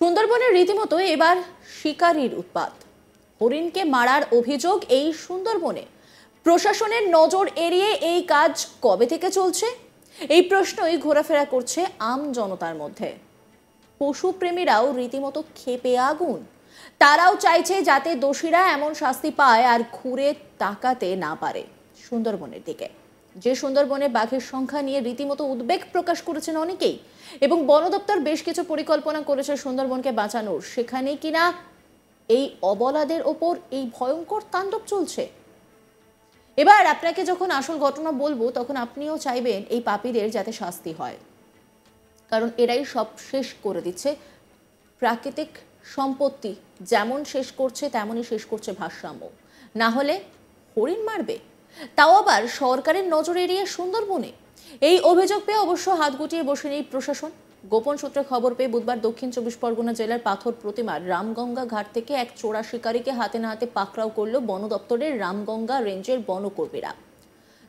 সুন্দরবনের রীতিমতো এবার শিকারীর উৎপাত। হরিণকে মারার অভিযোগ এই সুন্দরবনে। প্রশাসনের নজর এড়িয়ে এই কাজ কবে থেকে চলছে, এই প্রশ্নই ঘোরাফেরা করছে আম জনতার মধ্যে। পশুপ্রেমীরাও রীতিমতো ক্ষেপে আগুন। তারাও চাইছে যাতে দোষীরা এমন শাস্তি পায় আর ঘুরে তাকাতে না পারে সুন্দরবনের দিকে। যে সুন্দরবনে বাঘের সংখ্যা নিয়ে রীতিমতো উদ্বেগ প্রকাশ করেছেন অনেকেই, এবং বন দপ্তর বেশ কিছু পরিকল্পনা করেছে সুন্দরবনকে বাঁচানোর, সেখানে কিনা এই অবলাদের ওপর এই ভয়ঙ্কর তাণ্ডব চলছে। এবার আপনাকে যখন আসল ঘটনা বলবো তখন আপনিও চাইবেন এই পাপীদের যাতে শাস্তি হয়, কারণ এরাই সব শেষ করে দিচ্ছে। প্রাকৃতিক সম্পত্তি যেমন শেষ করছে তেমনই শেষ করছে ভারসাম্য। না হলে হরিণ মারবে, তাও আবার সরকারের নজর এড়িয়ে সুন্দরবনে। এই অভিযোগ পেয়ে অবশ্য হাত গুটিয়ে বসে নেই প্রশাসন। গোপন সূত্রে খবর পেয়ে বুধবার দক্ষিণ 24 পরগনা জেলার পাথর প্রতিমার রামগঙ্গা ঘাট থেকে এক চোরা শিকারীকে হাতে নাতে পাকড়াও করল বন দপ্তরের রামগঙ্গা রেঞ্জের বনকর্মীরা।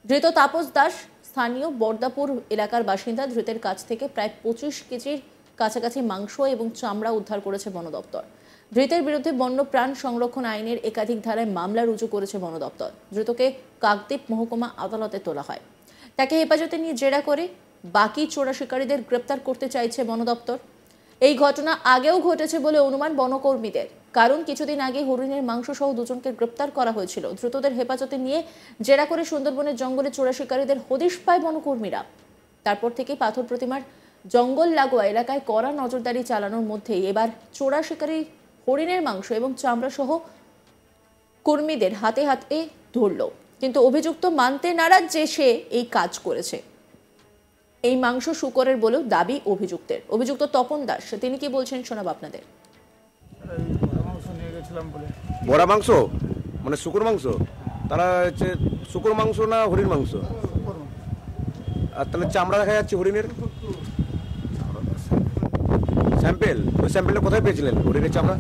ধৃত তাপস দাস স্থানীয় বর্দাপুর এলাকার বাসিন্দা। ধৃতের কাছ থেকে প্রায় 25 কেজির কাছাকাছি মাংস এবং চামড়া উদ্ধার করেছে বন দপ্তর। ধৃতের বিরুদ্ধে বন্য প্রাণ সংরক্ষণ আইনের একাধিক ধারায় মামলা রুজু করেছে বন দপ্তর। ধৃতকে কাকদ্বীপ মহকুমা আদালতে তোলা হয়। তাকে হেফাজতে নিয়ে জেরা করে বাকি চোরা শিকারীদের গ্রেপ্তার করতে চাইছে বন দপ্তর। এই ঘটনা আগেও ঘটেছে বলে অনুমান বনকর্মীদের, কারণ কিছুদিন আগে হরিণের মাংস সহ দুজনকে গ্রেপ্তার করা হয়েছিল। ধৃতদের হেফাজতে নিয়ে জেরা করে সুন্দরবনের জঙ্গলে চোরা শিকারীদের হদিশ পায় বনকর্মীরা। তারপর থেকে পাথর প্রতিমার জঙ্গল লাগোয়া এলাকায় কড়া নজরদারি চালানোর মধ্যেই এবার চোরা শিকারী হরিণের মাংস এবং চামড়া সহ কর্মীদের হাতে হাতে ধরল। কিন্তু অভিযুক্ত মানতে নারাজ যে সে এই কাজ করেছে। এই মাংস শুকরের বলেও দাবি অভিযুক্তের। অভিযুক্ত তপন দাস, তিনি কি বলছেন শোনাব আপনাদের। বড়া মাংস মানে শুকর মাংস, তারা হচ্ছে শুকর মাংস না হরিণ মাংস? আর তাহলে চামড়া দেখা যাচ্ছে হরিণের স্যাম্পেল। ওই স্যাম্পেলটা কোথায় পেয়েছিলেন হরিণের চামড়া?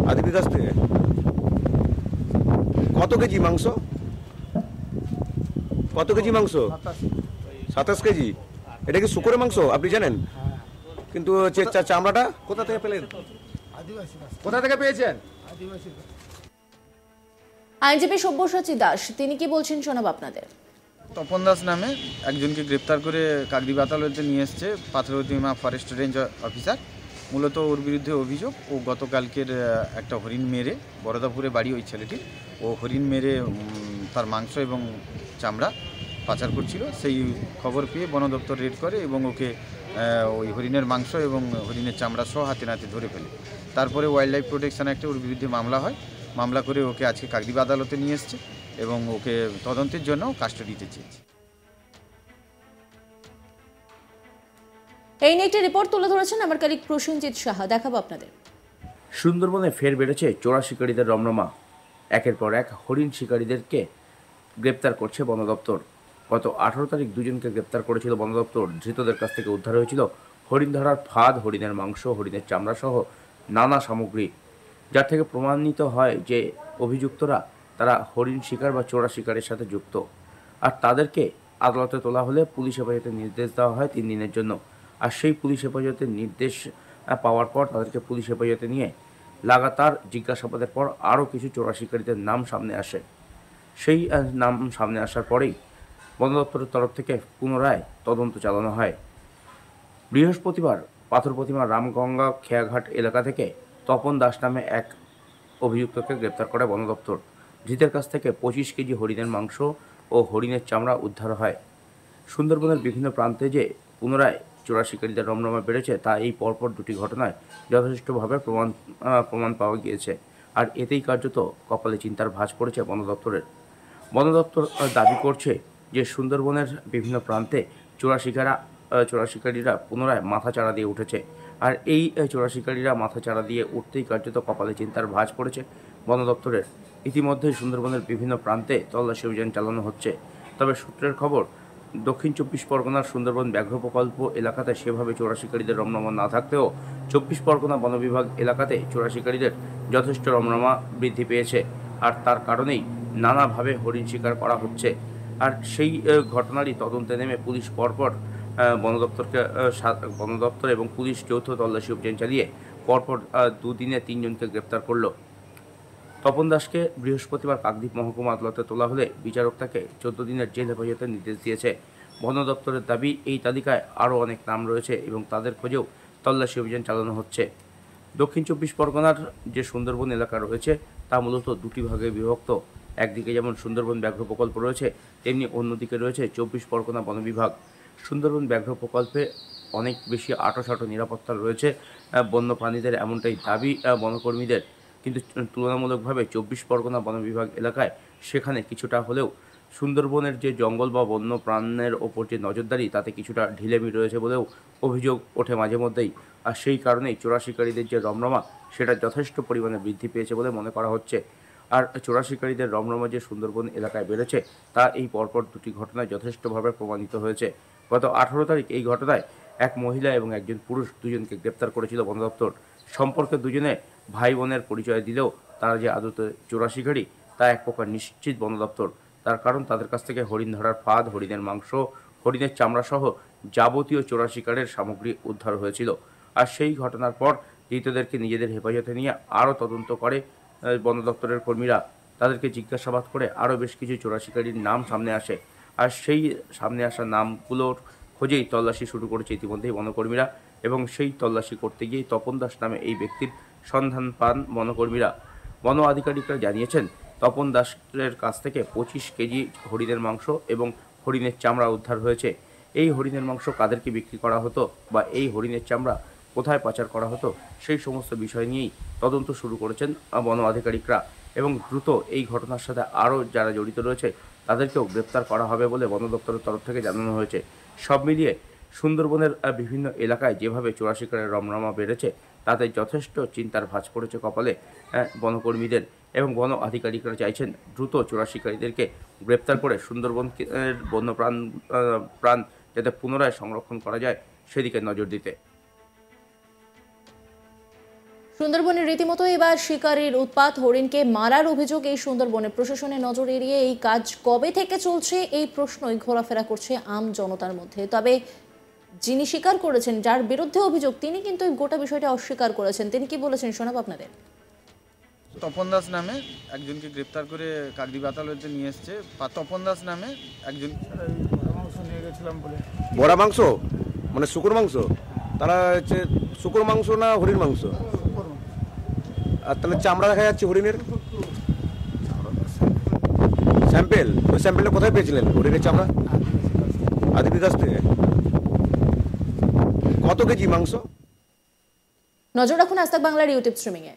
আদিবির কাছ থেকে। কত কেজি মাংস? কত কেজি মাংস? 27 কেজি। এটা কি শুকরের মাংস আপনি জানেন? কিন্তু চামড়াটা কোথা থেকে পেলেন? কোথা থেকে পেয়েছেন? আইনজীবী সব্যসাচী দাস, তিনি কি বলছেন শোনাব আপনাদের। তপন দাস নামে একজনকে গ্রেপ্তার করে কাকদ্বীপ আদালতে নিয়ে এসছে পাথর প্রতিমা ফরেস্ট রেঞ্জ অফিসার। মূলত ওর বিরুদ্ধে অভিযোগ, ও গতকালকের একটা হরিণ মেরে, বরদাপুরে বাড়ি ওই ছেলেটির, ও হরিণ মেরে তার মাংস এবং চামড়া পাচার করছিল। সেই খবর পেয়ে বন দপ্তর রেড করে এবং ওকে ওই হরিণের মাংস এবং হরিণের চামড়া সহ হাতে নাতে ধরে ফেলে। তারপরে ওয়াইল্ড লাইফ প্রোটেকশন অ্যাক্টে ওর বিরুদ্ধে মামলা হয়। মামলা করে ওকে আজকে কাকদ্বীপ আদালতে নিয়ে এসছে এবং ওকে তদন্তের জন্য কাস্টডিতে চেয়েছে। এই নিয়ে একটি রিপোর্ট তুলে ধরেছেন আমার কলিগ প্রসেনজিৎ সাহা, দেখাবো আপনাদের। সুন্দরবনে ফের বেড়েছে চোরা শিকারীদের রমরমা। একের পর এক হরিণ শিকারীদেরকে গ্রেপ্তার করছে বন দপ্তর। গত 18 তারিখ দুজনকে গ্রেপ্তার করেছিল বন দপ্তর। ধৃতদের কাছ থেকে উদ্ধার হয়েছিল হরিণ ধরার ফাঁদ, হরিণের মাংস, হরিণের চামড়া সহ নানা সামগ্রী, যার থেকে প্রমাণিত হয় যে অভিযুক্তরা তারা হরিণ শিকার বা চোরা শিকারের সাথে যুক্ত। আর তাদেরকে আদালতে তোলা হলে পুলিশ হেফাজতের নির্দেশ দেওয়া হয় 3 দিনের জন্য। আর সেই পুলিশ হেফাজতের নির্দেশ পাওয়ার পর তাদেরকে পুলিশ হেফাজতে নিয়ে লাগাতার জিজ্ঞাসাবাদের পর আরও কিছু চোরা শিকারীদের নাম সামনে আসে। সেই নাম সামনে আসার পরেই বন দপ্তরের তরফ থেকে পুনরায় তদন্ত চালানো হয়। বৃহস্পতিবার পাথর প্রতিমার রামগঙ্গা খেয়াঘাট এলাকা থেকে তপন দাস নামে এক অভিযুক্তকে গ্রেপ্তার করে বন দপ্তর। ধৃতের কাছ থেকে 25 কেজি হরিণের মাংস ও হরিণের চামড়া উদ্ধার হয়। সুন্দরবনের বিভিন্ন প্রান্তে যে পুনরায় চোরা শিকারীদের রমরমা বেড়েছে তা এই পরপর দুটি ঘটনায় যথেষ্টভাবে প্রমাণ পাওয়া গিয়েছে। আর এতেই কার্যত কপালে চিন্তার ভাঁজ পড়েছে বন দপ্তরের। বন দপ্তর দাবি করছে যে সুন্দরবনের বিভিন্ন প্রান্তে চোরা শিকারীরা পুনরায় মাথা চাড়া দিয়ে উঠেছে। আর এই চোরা শিকারীরা মাথা চাড়া দিয়ে উঠতেই কার্যত কপালে চিন্তার ভাঁজ পড়েছে বন দপ্তরের। ইতিমধ্যে সুন্দরবনের বিভিন্ন প্রান্তে তল্লাশি অভিযান চালানো হচ্ছে। তবে সূত্রের খবর, দক্ষিণ 24 পরগনার সুন্দরবন ব্যাঘ্র প্রকল্প এলাকাতে সেভাবে চোরা শিকারীদের রমরমা না থাকলেও 24 পরগনা বন বিভাগ এলাকাতে চোরা শিকারীদের যথেষ্ট রমরমা বৃদ্ধি পেয়েছে। আর তার কারণেই নানাভাবে হরিণ শিকার করা হচ্ছে। আর সেই ঘটনারই তদন্তে নেমে পুলিশ পরপর বন দপ্তর এবং পুলিশ যৌথ তল্লাশি অভিযান চালিয়ে পরপর দুদিনে 3 জনকে গ্রেপ্তার করলো। তপন দাসকে বৃহস্পতিবার কাকদ্বীপ মহকুমা আদালতে তোলা হলে বিচারক তাকে 14 দিনের জেল হেফাজতের নির্দেশ দিয়েছে। বন দপ্তরের দাবি, এই তালিকায় আরও অনেক নাম রয়েছে এবং তাদের খোঁজেও তল্লাশি অভিযান চালানো হচ্ছে। দক্ষিণ 24 পরগনার যে সুন্দরবন এলাকা রয়েছে তা মূলত দুটি ভাগে বিভক্ত। একদিকে যেমন সুন্দরবন ব্যাঘ্র প্রকল্প রয়েছে, তেমনি অন্যদিকে রয়েছে 24 পরগনা বন বিভাগ। সুন্দরবন ব্যাঘ্র প্রকল্পে অনেক বেশি আঁটোসাঁটো নিরাপত্তা রয়েছে বন্য প্রাণীদের, এমনটাই দাবি বনকর্মীদের। কিন্তু তুলনামূলকভাবে 24 পরগনা বন বিভাগ এলাকায় সেখানে কিছুটা হলেও সুন্দরবনের যে জঙ্গল বা বন্য প্রাণের ওপর যে নজরদারি তাতে কিছুটা ঢিলেমি রয়েছে বলেও অভিযোগ ওঠে মাঝে মধ্যেই। আর সেই কারণেই চোরা শিকারীদের যে রমরমা সেটা যথেষ্ট পরিমাণে বৃদ্ধি পেয়েছে বলে মনে করা হচ্ছে। আর চোরা শিকারীদের রমরমা যে সুন্দরবন এলাকায় বেড়েছে তা এই পরপর দুটি ঘটনায় যথেষ্টভাবে প্রমাণিত হয়েছে। গত 18 তারিখ এই ঘটনায় এক মহিলা এবং একজন পুরুষ দুজনকে গ্রেপ্তার করেছিল বন দপ্তর। সম্পর্কে দুজনে ভাই বোনের পরিচয় দিলেও তারা যে আদতে চোরা শিকারী তা এক প্রকার নিশ্চিত বন দপ্তর। তার কারণ তাদের কাছ থেকে হরিণ ধরার ফাঁদ, হরিণের মাংস, হরিণের চামড়া সহ যাবতীয় চোরা শিকারের সামগ্রী উদ্ধার হয়েছিল। আর সেই ঘটনার পর ধৃতদেরকে নিজেদের হেফাজতে নিয়ে আরও তদন্ত করে বন দপ্তরের কর্মীরা। তাদেরকে জিজ্ঞাসাবাদ করে আরও বেশ কিছু চোরা শিকারীর নাম সামনে আসে। আর সেই সামনে আসা নামগুলোর খোঁজেই তল্লাশি শুরু করেছে ইতিমধ্যেই বনকর্মীরা, এবং সেই তল্লাশি করতে গিয়ে তপন দাস নামে এই ব্যক্তির সন্ধান পান বনকর্মীরা। বন আধিকারিকরা জানিয়েছেন, তপন দাসের কাছ থেকে 25 কেজি হরিণের মাংস এবং হরিণের চামড়া উদ্ধার হয়েছে। এই হরিণের মাংস কাদেরকে বিক্রি করা হতো বা এই হরিণের চামড়া কোথায় পাচার করা হতো সেই সমস্ত বিষয় নিয়েই তদন্ত শুরু করেছেন বন আধিকারিকরা, এবং দ্রুত এই ঘটনার সাথে আরও যারা জড়িত রয়েছে তাদেরকেও গ্রেপ্তার করা হবে বলে বন দপ্তরের তরফ থেকে জানানো হয়েছে। সব মিলিয়ে সুন্দরবনের বিভিন্ন এলাকায় যেভাবে চোরা শিকারের রমরমা বেড়েছে তাতে যথেষ্ট চিন্তার ভাঁজ পড়েছে কপালে বনকর্মীদের, এবং বন আধিকারিকরা চাইছেন দ্রুত চোরা শিকারীদেরকে গ্রেপ্তার করে সুন্দরবনের বন্য প্রাণ যাতে পুনরায় সংরক্ষণ করা যায় সেদিকে নজর দিতে। সুন্দরবনের রীতিমতো এবার শিকারীর উৎপাত, হরিণকে মারার অভিযোগ। এই সুন্দরবনে প্রশাসনের নজর এড়িয়ে এই কাজ কবে থেকে চলছে এই প্রশ্নই ঘোরাফেরা করছে আম জনতার মধ্যে। তবে যিনি স্বীকার করেছেন, যার বিরুদ্ধে অভিযোগ, তিনি কিন্তু এই গোটা বিষয়টা অস্বীকার করেছেন। তিনি কি বলেছেন শোনাব আপনাদের। তপন দাস নামে একজনকে গ্রেপ্তার করে কাকদ্বীপ আদালতে নিয়ে এসছে। তপন দাস নামে একজন মাংস নিয়ে গেছিলাম বলে। বড়া মাংস মানে শুকুর মাংস, তারা হচ্ছে শুকুর মাংস না হরিণ মাংস? আর তাহলে চামড়া দেখা যাচ্ছে হরিণের স্যাম্পেল, ওই স্যাম্পেলটা কোথায় পেয়েছিলেন হরিণের চামড়া? আদিবাসী কাছ থেকে। কত কেজি মাংস? নজর রাখুন আজ তাক বাংলার ইউটিউব স্ট্রিমিংয়ে।